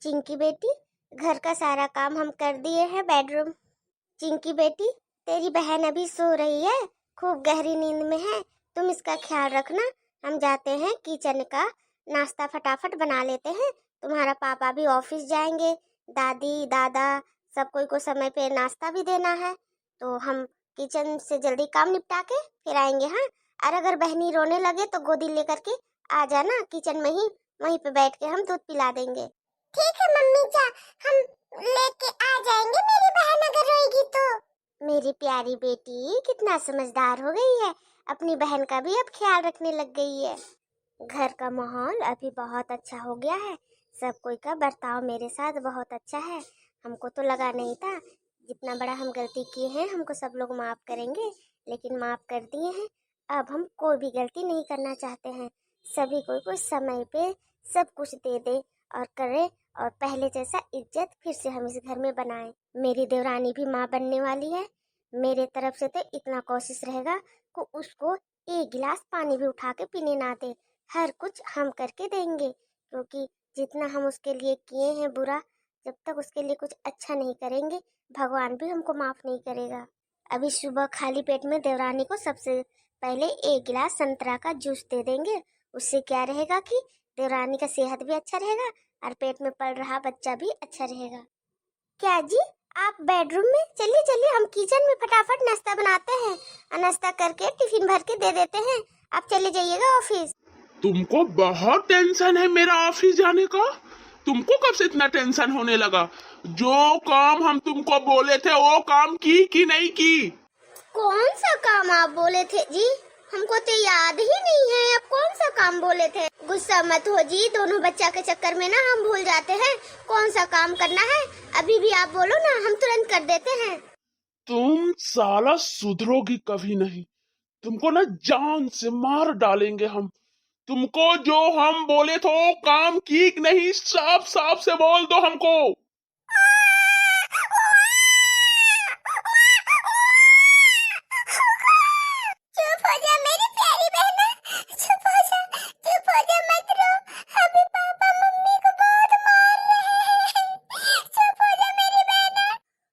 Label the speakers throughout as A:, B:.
A: चिंकी बेटी, घर का सारा काम हम कर दिए हैं। बेडरूम। चिंकी बेटी, तेरी बहन अभी सो रही है, खूब गहरी नींद में है। तुम इसका ख्याल रखना। हम जाते हैं किचन का नाश्ता फटाफट बना लेते हैं। तुम्हारा पापा भी ऑफिस जाएंगे, दादी दादा सब कोई को समय पे नाश्ता भी देना है, तो हम किचन से जल्दी काम निपटा के फिर आएंगे। हाँ, और अगर बहनी रोने लगे तो गोदी लेकर के आ जाना किचन में ही, वहीं पे बैठ के हम दूध पिला देंगे। ठीक है मम्मी जा, हम लेके आ जाएंगे मेरी बहन अगर रोएगी तो। मेरी प्यारी बेटी कितना समझदार हो गई है, अपनी बहन का भी अब ख्याल रखने लग गई है। घर का माहौल अभी बहुत अच्छा हो गया है, सब कोई का बर्ताव मेरे साथ बहुत अच्छा है। हमको तो लगा नहीं था जितना बड़ा हम गलती किए हैं हमको सब लोग माफ़ करेंगे, लेकिन माफ़ कर दिए हैं। अब हम कोई भी गलती नहीं करना चाहते हैं। सभी को समय पे सब कुछ दे दे और करे, और पहले जैसा इज्जत फिर से हम इस घर में बनाएं। मेरी देवरानी भी माँ बनने वाली है। मेरे तरफ से तो इतना कोशिश रहेगा कि उसको एक गिलास पानी भी उठा के पीने ना दे। हर कुछ हम करके देंगे, क्योंकि जितना हम उसके लिए किए हैं बुरा, जब तक उसके लिए कुछ अच्छा नहीं करेंगे भगवान भी हमको माफ नहीं करेगा। अभी सुबह खाली पेट में देवरानी को सबसे पहले एक गिलास संतरा का जूस दे देंगे। उससे क्या रहेगा कि देवरानी का सेहत भी अच्छा रहेगा और पेट में पल रहा बच्चा भी अच्छा रहेगा। क्या जी, आप बेडरूम में चलिए चलिए, हम किचन में फटाफट नाश्ता बनाते हैं और नाश्ता करके टिफिन भर के दे देते हैं। आप चले जाइएगा ऑफिस।
B: तुमको बहुत टेंशन है मेरा ऑफिस जाने का। तुमको कब से इतना टेंशन होने लगा? जो काम हम तुमको बोले थे वो काम की कि नहीं की?
A: कौन सा काम आप बोले थे जी? हमको तो याद ही नहीं है आप कौन सा काम बोले थे। गुस्सा मत हो जी, दोनों बच्चा के चक्कर में ना हम भूल जाते हैं कौन सा काम करना है। अभी भी आप बोलो ना, हम तुरंत कर देते हैं।
B: तुम साला सुधरोगी कभी नहीं। तुमको ना जान से मार डालेंगे हम। तुमको जो हम बोले थे वो काम की कि नहीं, साफ साफ से बोल दो हमको।
A: चुप हो जा मेरी प्यारी बहना, चुप हो जा, चुप हो जा, मत रो। अभी पापा मम्मी को बहुत मार रहे हैं। चुप हो जा मेरी बहना।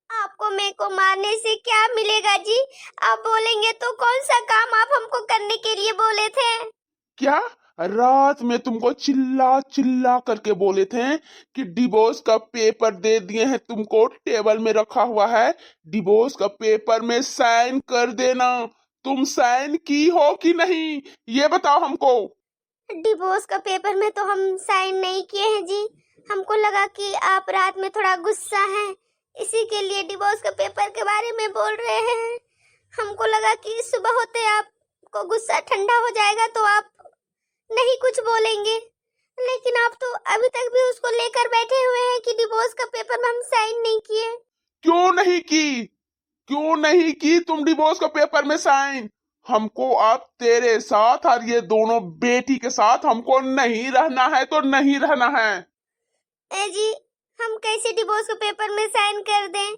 A: आपको मेरे को मारने से क्या मिलेगा जी? आप बोलेंगे तो कौन सा काम आप हमको करने के लिए बोले थे?
B: क्या रात में तुमको चिल्ला चिल्ला करके बोले थे कि डिवोर्स का पेपर दे दिए हैं, तुमको टेबल में रखा हुआ है, डिवोर्स का पेपर में साइन कर देना। तुम साइन की हो कि नहीं, ये बताओ हमको।
A: डिवोर्स का पेपर में तो हम साइन नहीं किए हैं जी। हमको लगा कि आप रात में थोड़ा गुस्सा हैं, इसी के लिए डिवोर्स के पेपर के बारे में बोल रहे हैं। हमको लगा कि सुबह होते आपको गुस्सा ठंडा हो जाएगा तो आप नहीं कुछ बोलेंगे, लेकिन आप तो अभी तक भी उसको लेकर बैठे हुए हैं कि डिवोर्स का पेपर में हम साइन नहीं किए।
B: क्यों नहीं की? क्यों नहीं की तुम डिवोर्स का पेपर में साइन? हमको अब तेरे साथ और ये दोनों बेटी के साथ हमको नहीं रहना है तो नहीं रहना है।
A: ए जी, हम कैसे डिवोर्स के पेपर में साइन कर दें?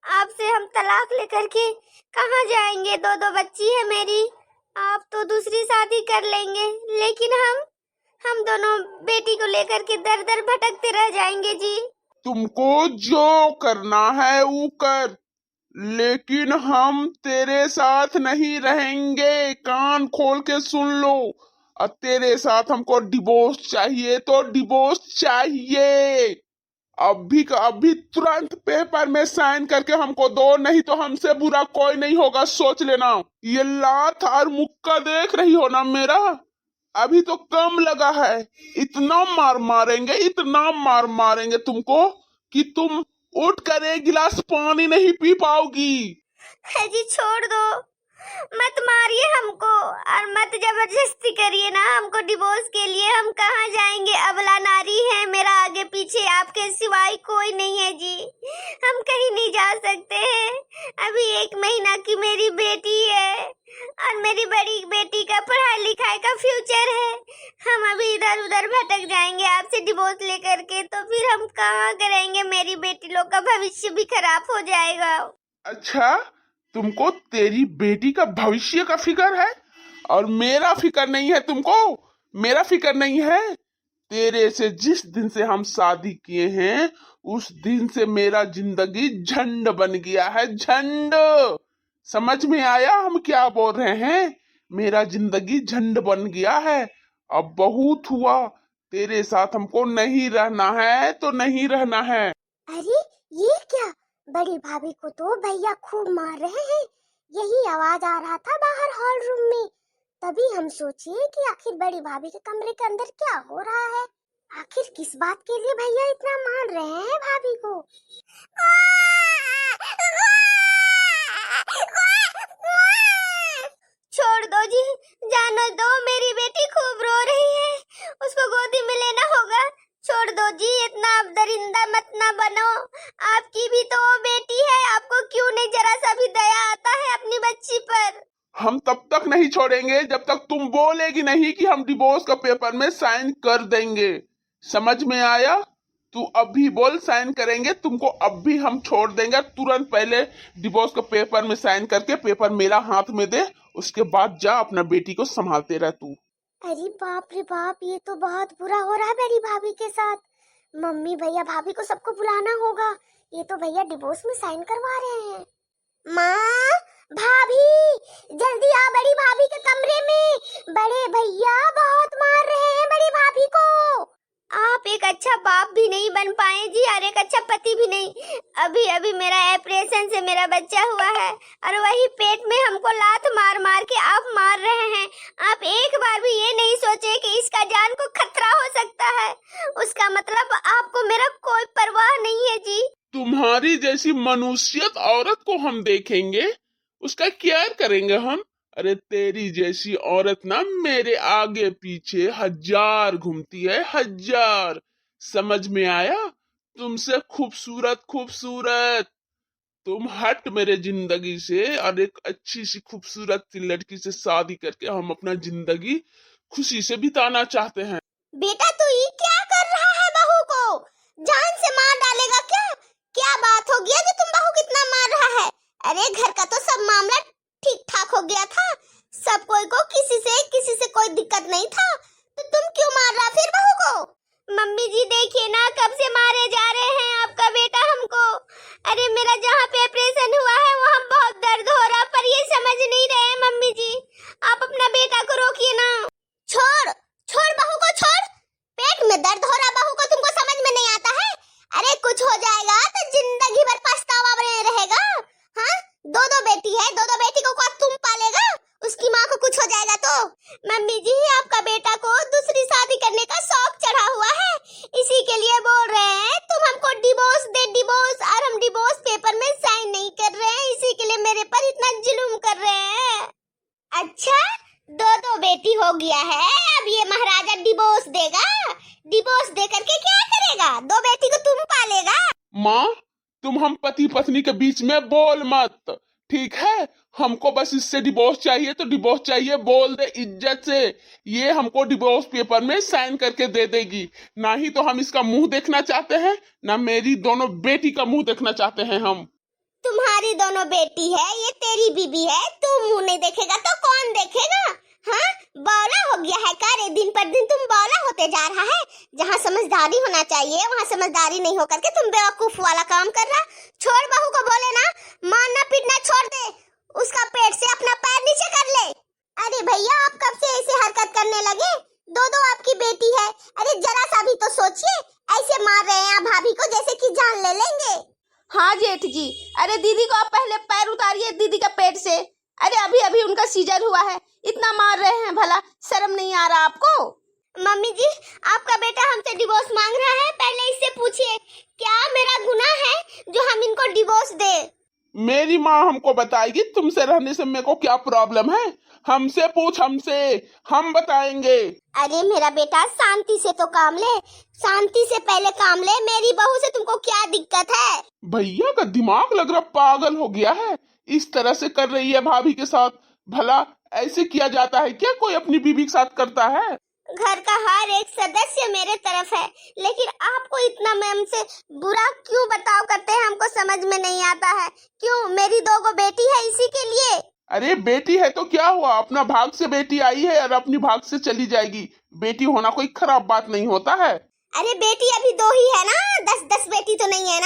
A: आपसे हम तलाक लेकर के कहाँ जाएंगे? दो दो बच्ची है मेरी, आप तो दूसरी शादी कर लेंगे, लेकिन हम दोनों बेटी को लेकर के दर दर भटकते रह जाएंगे जी।
B: तुमको जो करना है वो कर, लेकिन हम तेरे साथ नहीं रहेंगे। कान खोल के सुन लो। और तेरे साथ हमको डिवोर्स चाहिए तो डिवोर्स चाहिए। अभी का अभी तुरंत पेपर में साइन करके हमको दो, नहीं तो हमसे बुरा कोई नहीं होगा, सोच लेना। ये लात और मुक्का देख रही हो ना मेरा, अभी तो कम लगा है। इतना मार मारेंगे, इतना मार मारेंगे तुमको कि तुम उठ कर एक गिलास पानी नहीं पी पाओगी।
A: है जी, छोड़ दो, मत मारिए हमको और मत जबरदस्ती करिए ना हमको डिवोर्स के लिए। हम कहाँ जाएंगे? अबला नारी है, मेरा आगे पीछे आपके सिवाय कोई नहीं है जी। हम कहीं नहीं जा सकते हैं। अभी 1 महीना की मेरी बेटी है और मेरी बड़ी बेटी का पढ़ाई लिखाई का फ्यूचर है। हम अभी इधर उधर भटक जाएंगे आपसे डिवोर्स लेकर के, तो फिर हम कहाँ करेंगे? मेरी बेटी लोग का भविष्य भी खराब हो जाएगा।
B: अच्छा, तुमको तेरी बेटी का भविष्य का फिक्र है और मेरा फिक्र नहीं है? तुमको मेरा फिक्र नहीं है? तेरे से जिस दिन से हम शादी किए हैं उस दिन से मेरा जिंदगी झंड बन गया है, झंड। समझ में आया हम क्या बोल रहे हैं? मेरा जिंदगी झंड बन गया है। अब बहुत हुआ, तेरे साथ हमको नहीं रहना है तो नहीं रहना है।
A: अरे ये क्या, बड़ी भाभी को तो भैया खूब मार रहे हैं। यही आवाज आ रहा था बाहर हॉल रूम में। तभी हम सोचे कि आखिर बड़ी भाभी के कमरे के अंदर क्या हो रहा है। आखिर किस बात के लिए भैया इतना मार रहे हैं भाभी को। छोड़ दो जी, जाने दो, मेरी बेटी खूब रो रही है, उसको गोदी में लेना होगा। छोड़ दो जी, इतना आप दरिंदा मत ना बनो। आपकी भी तो वो बेटी है, आपको क्यों नहीं जरा सा भी दया आता है अपनी बच्ची पर।
B: हम तब तक नहीं छोड़ेंगे जब तक तुम बोलेगी नहीं कि हम डिवोर्स का पेपर में साइन कर देंगे। समझ में आया? तू अभी बोल साइन करेंगे, तुमको अब भी हम छोड़ देंगे। तुरंत पहले डिवोर्स का पेपर में साइन करके पेपर मेरा हाथ में दे, उसके बाद जा अपना बेटी को संभालते रह तू।
A: अरे बाप रे बाप, ये तो बहुत बुरा हो रहा है बड़ी भाभी के साथ। मम्मी भैया भाभी को सबको बुलाना होगा। ये तो भैया डिवोर्स में साइन करवा रहे हैं। माँ, भाभी, जल्दी आ बड़ी भाभी के कमरे में। बड़े भैया बहुत मार रहे हैं बड़ी भाभी को। आप एक अच्छा बाप भी नहीं बन पाए जी, और एक अच्छा पति भी नहीं। अभी अभी मेरा ऑपरेशन से मेरा बच्चा हुआ है और वही पेट में हमको लात मार मार के आप मार रहे हैं। आप एक बार भी ये नहीं सोचे कि इसका जान को खतरा हो सकता है। उसका मतलब आपको मेरा कोई परवाह नहीं है जी।
B: तुम्हारी जैसी मनुष्यत औरत को हम देखेंगे, उसका केयर करेंगे हम। अरे तेरी जैसी औरत ना मेरे आगे पीछे हजार घूमती है, हजार। समझ में आया? तुमसे खूबसूरत खूबसूरत। तुम हट मेरे जिंदगी से और एक अच्छी सी खूबसूरत सी लड़की से शादी करके हम अपना जिंदगी खुशी से बिताना चाहते हैं।
A: बेटा तू ये क्या कर रहा है? बहू को जान से मार डालेगा क्या? क्या बात हो गया जो तुम बहू कितना मार रहा है? अरे घर का तो सब मामला ठीक ठाक हो गया था, सब कोई को किसी से कोई दिक्कत नहीं था, तो तुम क्यों मार रहा फिर बहू को? मम्मी जी देखिए ना, कब से मारे जा रहे हैं आपका बेटा हमको। अरे मेरा जहाँ पे ऑपरेशन हुआ है वहाँ बहुत दर्द हो रहा, पर ये समझ नहीं रहे हैं मम्मी जी। आप अपना बेटा को रोकिए ना। छोड़ छोड़ बहू को, छोड़। पेट में दर्द हो रहा बहू को तुमको समझ में नहीं आता है? अरे कुछ हो जाएगा तो जिंदगी भर पछतावा बने रहेगा। हाँ, दो बेटी है, दो बेटी को कौन तुम पालेगा? उसकी माँ को कुछ हो जाएगा तो? मम्मी जी आपका बेटा को दूसरी शादी करने का शौक चढ़ा हुआ है, इसी के लिए बोल रहे हैं तुम हमको डिवोर्स दे, डिवोर्स। और हम डिवोर्स पेपर में साइन नहीं कर रहे हैं, इसी के लिए मेरे पर इतना जुल्म कर रहे हैं। अच्छा, दो बेटी हो गया है, अब ये महाराजा डिवोर्स देगा? डिवोर्स दे करके क्या करेगा? दो बेटी को तुम पालेगा?
B: माँ, तुम हम पति पत्नी के बीच में बोल मत, ठीक है? हमको बस इससे डिवोर्स चाहिए तो डिवोर्स चाहिए, बोल दे इज्जत से। ये हमको डिवोर्स पेपर में साइन करके दे देगी, ना ही तो हम इसका मुंह देखना चाहते हैं, ना मेरी दोनों बेटी का मुंह देखना चाहते हैं हम।
A: तुम्हारी दोनों बेटी है, ये तेरी बीबी है, तू मुंह नहीं देखेगा तो कौन देखेगा? हाँ, बौला हो गया है का रे? दिन पर दिन तुम बौला होते जा रहा है। जहाँ समझदारी होना चाहिए वहाँ समझदारी नहीं होकर के तुम बेवकूफ वाला काम कर रहा। छोड़ बहू को, बोले ना मारना पीटना छोड़ दे, उसका पेट से अपना पैर नीचे कर ले। अरे भैया आप कब से ऐसे हरकत करने लगे? दो आपकी बेटी है, अरे जरा सा भी तो सोचिए। ऐसे मार रहे हैं आप भाभी को जैसे कि जान ले लेंगे।
C: हाँ जेठ जी, अरे दीदी को आप पहले पैर उतारिए दीदी का पेट से। अरे अभी अभी उनका सीजर हुआ है, इतना मार रहे हैं, भला शर्म नहीं आ रहा आपको?
A: मम्मी जी आपका बेटा हमसे डिवोर्स मांग रहा है, पहले इससे पूछिए क्या मेरा गुनाह है जो हम इनको डिवोर्स दे?
B: मेरी माँ हमको बताएगी तुमसे रहने से मेरे को क्या प्रॉब्लम है। हमसे पूछ, हमसे, हम बताएंगे।
A: अरे मेरा बेटा शांति से तो काम ले, शांति से पहले काम ले। मेरी बहू से तुमको क्या दिक्कत है?
B: भैया का दिमाग लग रहा पागल हो गया है, इस तरह से कर रही है भाभी के साथ। भला ऐसे किया जाता है क्या? कोई अपनी बीवी के साथ करता है?
A: घर का हर एक सदस्य मेरे तरफ है, लेकिन आपको इतना मैम से बुरा क्यों बर्ताव करते हैं हमको समझ में नहीं आता है। क्यों? मेरी दो बेटी है इसी के लिए।
B: अरे बेटी है तो क्या हुआ, अपना भाग से बेटी आई है और अपनी भाग से चली जाएगी। बेटी होना कोई खराब बात नहीं होता है।
A: अरे बेटी अभी 2 ही है ना, 10 बेटी तो नहीं है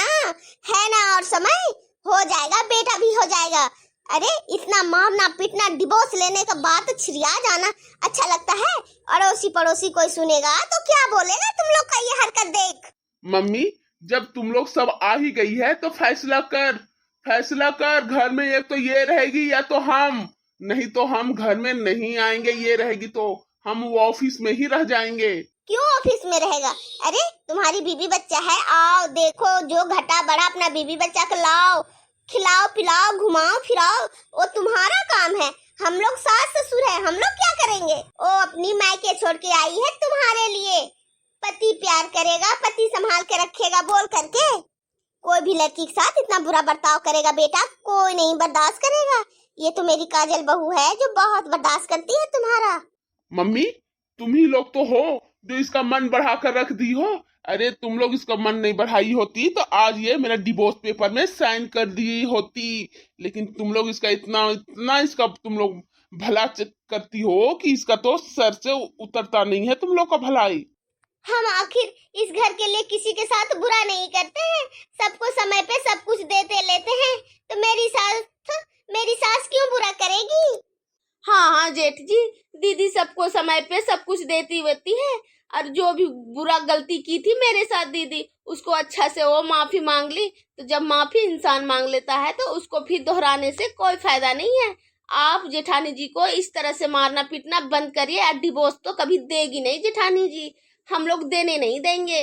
A: ना और समय हो जाएगा, बेटा भी हो जाएगा। अरे इतना मारना पीटना, डिवोर्स लेने का बात छिड़िया जाना अच्छा लगता है? अड़ोसी पड़ोसी कोई सुनेगा तो क्या बोलेगा तुम लोग का ये हरकत देख?
B: मम्मी जब तुम लोग सब आ ही गई है तो फैसला कर। घर में एक तो ये रहेगी या तो हम, नहीं तो हम घर में नहीं आएंगे। ये रहेगी तो हम वो ऑफिस में ही रह जाएंगे।
A: क्यों ऑफिस में रहेगा? अरे तुम्हारी बीवी बच्चा है, आओ देखो जो घटा बड़ा अपना बीवी बच्चा को लाओ, खिलाओ पिलाओ, घुमाओ फिराओ, वो तुम्हारा काम है। हम लोग सास ससुर है, हम लोग क्या करेंगे? वो अपनी मायके छोड़ के आई है तुम्हारे लिए। पति प्यार करेगा, पति संभाल के रखेगा बोल करके। कोई भी लड़की के साथ इतना बुरा बर्ताव करेगा बेटा, कोई नहीं बर्दाश्त करेगा। ये तो मेरी काजल बहू है जो बहुत बर्दाश्त करती है तुम्हारा।
B: मम्मी तुम ही लोग तो हो जो इसका मन बढ़ा कर रख दी हो। अरे तुम लोग इसका मन नहीं बढ़ाई होती तो आज ये मेरा डिवोर्स पेपर में साइन कर दी होती। लेकिन तुम लोग इसका इतना इसका तुम लोग भला करती हो कि इसका तो सर से उतरता नहीं है तुम लोग का भलाई।
A: हम आखिर इस घर के लिए किसी के साथ बुरा नहीं करते हैं, सबको समय पे सब कुछ देते लेते हैं। तो मेरी सास क्यों बुरा करेगी?
C: हाँ जेठ जी, दीदी सबको समय पे सब कुछ देती होती है, और जो भी बुरा गलती की थी मेरे साथ दीदी, उसको अच्छा से वो माफी मांग ली। तो जब माफी इंसान मांग लेता है तो उसको फिर दोहराने से कोई फायदा नहीं है। आप जेठानी जी को इस तरह से मारना पीटना बंद करिए। और डिवोर्स तो कभी देगी नहीं जेठानी जी, हम लोग देने नहीं देंगे।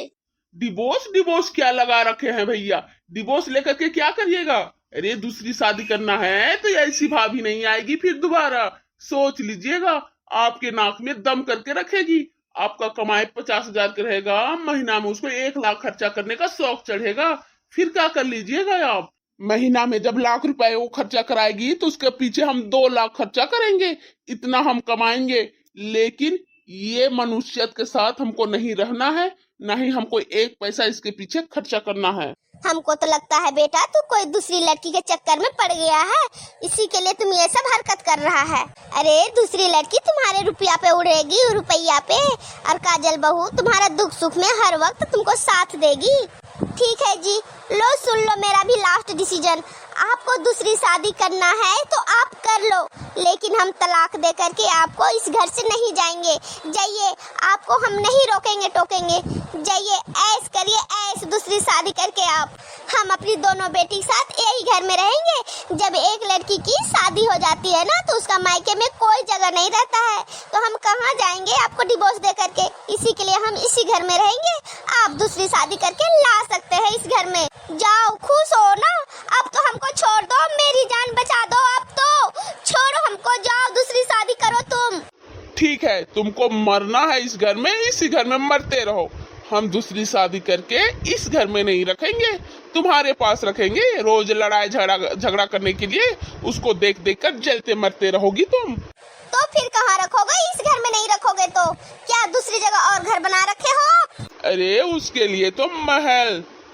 B: डिवोर्स क्या लगा रखे हैं भैया? डिवोर्स लेकर के क्या करिएगा? अरे दूसरी शादी करना है तो ऐसी भाभी नहीं आएगी फिर दोबारा। सोच लीजिएगा, आपके नाक में दम करके रखेगी। आपका कमाई 50,000 का रहेगा, महीना में उसको 1 लाख खर्चा करने का शौक चढ़ेगा। फिर क्या कर लीजिएगा आप? महीना में जब लाख रुपए वो खर्चा कराएगी तो उसके पीछे हम 2 लाख खर्चा करेंगे। इतना हम कमाएंगे। लेकिन ये मनुष्यत के साथ हमको नहीं रहना है, ना ही हमको 1 पैसा इसके पीछे खर्चा करना है।
A: हमको तो लगता है बेटा तू कोई दूसरी लड़की के चक्कर में पड़ गया है, इसी के लिए तुम ये सब हरकत कर रहा है। अरे दूसरी लड़की तुम्हारे रुपया पे उड़ेगी, रुपया पे, और काजल बहू तुम्हारा दुख सुख में हर वक्त तुमको साथ देगी। ठीक है जी, लो सुन लो मेरा भी लास्ट डिसीजन। आपको दूसरी शादी करना है तो आप कर लो, लेकिन हम तलाक दे करके आपको इस घर से नहीं जाएंगे। जाइए, आपको हम नहीं रोकेंगे टोकेंगे। जाइए, ऐश करिए ऐश दूसरी शादी करके आप। हम अपनी दोनों बेटी के साथ यही घर में रहेंगे। जब एक लड़की की शादी हो जाती है ना तो उसका मायके में कोई जगह नहीं रहता है, तो हम कहाँ जाएंगे आपको डिवोर्स दे करके? इसी के लिए हम इसी घर में रहेंगे। आप दूसरी शादी करके ला सकते हैं इस घर में। जाओ, खुश हो ना? अब तो हमको छोड़ दो, मेरी जान बचा दो। अब तो छोड़ो हमको, जाओ दूसरी शादी करो तुम।
B: ठीक है, तुमको मरना है इस घर में, इसी घर में मरते रहो। हम दूसरी शादी करके इस घर में नहीं रखेंगे, तुम्हारे पास रखेंगे। रोज लड़ाई झगड़ा करने के लिए उसको देख देख कर जलते मरते रहोगी तुम।
A: तो फिर कहाँ रखोगे? इस घर में नहीं रखोगे तो क्या दूसरी जगह और घर बना रखे हो?
B: अरे उसके लिए तो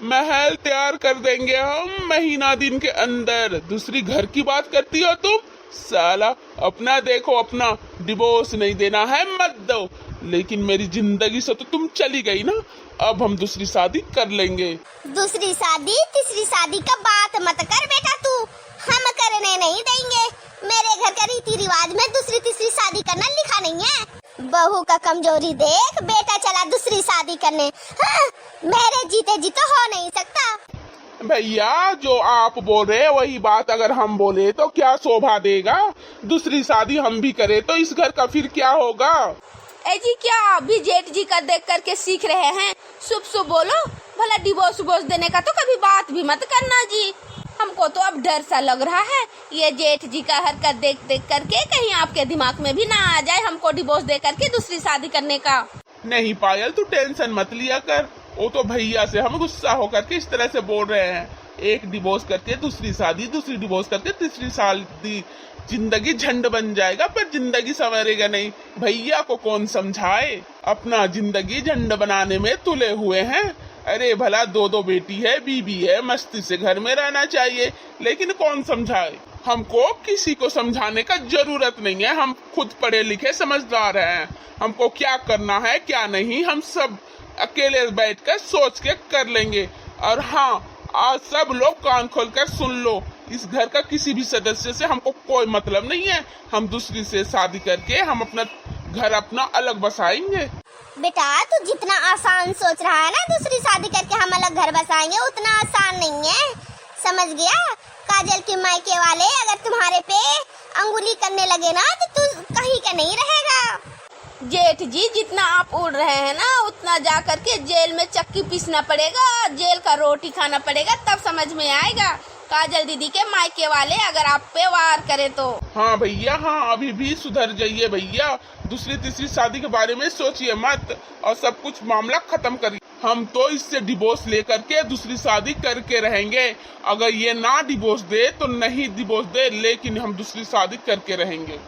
B: महल तैयार कर देंगे हम महीना दिन के अंदर। दूसरी घर की बात करती हो तुम? साला अपना देखो, अपना डिवोर्स नहीं देना है मत दो, लेकिन मेरी जिंदगी से तो तुम चली गई ना। अब हम दूसरी शादी कर लेंगे।
A: दूसरी शादी तीसरी शादी का बात मत कर बेटा तू, हम करने नहीं देंगे। मेरे घर का रीति रिवाज में दूसरी तीसरी शादी करना लिखा नहीं है। बहू का कमजोरी देख, बेटा चला दूसरी शादी करने। हाँ, मेरे जीते जी तो हो नहीं सकता।
B: भैया जो आप बोल रहे वही बात अगर हम बोले तो क्या शोभा देगा? दूसरी शादी हम भी करें तो इस घर का फिर क्या होगा?
C: ए जी, क्या आप भी जेठ जी का देख करके सीख रहे हैं? शुभ बोलो, भला डिवोर्स देने का तो कभी बात भी मत करना जी। हमको तो अब डर सा लग रहा है, ये जेठ जी का हरकत देख देख करके कहीं आपके दिमाग में भी ना आ जाए हमको डिवोर्स दे करके दूसरी शादी करने का।
B: नहीं पायल, तू टेंशन मत लिया कर। वो तो भैया से हम गुस्सा होकर के इस तरह से बोल रहे हैं। एक डिवोर्स करके दूसरी शादी, दूसरी डिवोर्स करके तीसरी शादी, जिंदगी झंड बन जाएगा पर जिंदगी संवरेगा नहीं। भैया को कौन समझाए? अपना जिंदगी झंड बनाने में तुले हुए हैं। अरे भला 2 बेटी है, बीबी है, मस्ती से घर में रहना चाहिए, लेकिन कौन समझाए? हमको किसी को समझाने का जरूरत नहीं है, हम खुद पढ़े लिखे समझदार हैं। हमको क्या करना है क्या नहीं हम सब अकेले बैठकर सोच के कर लेंगे। और हाँ, आज सब लोग कान खोलकर सुन लो, इस घर का किसी भी सदस्य से हमको कोई मतलब नहीं है। हम दूसरी से शादी करके हम अपना घर अपना अलग बसाएंगे।
A: बेटा तू जितना आसान सोच रहा है ना, दूसरी शादी करके हम अलग घर बसाएंगे, उतना आसान नहीं है, समझ गया। काजल के मायके वाले अगर तुम्हारे पे अंगुली करने लगे ना तो तू कहीं का नहीं रहेगा।
C: जेठ जी, जितना आप उड़ रहे हैं ना, उतना जा करके जेल में चक्की पीसना पड़ेगा, जेल का रोटी खाना पड़ेगा, तब समझ में आएगा। काजल दीदी के मायके वाले अगर आप पे वार करे तो।
B: हाँ भैया, हाँ अभी भी सुधर जाइए भैया, दूसरी तीसरी शादी के बारे में सोचिए मत और सब कुछ मामला खत्म करिए। हम तो इससे डिवोर्स लेकर के दूसरी शादी करके रहेंगे। अगर ये ना डिवोर्स दे तो नहीं डिवोर्स दे, लेकिन हम दूसरी शादी करके रहेंगे।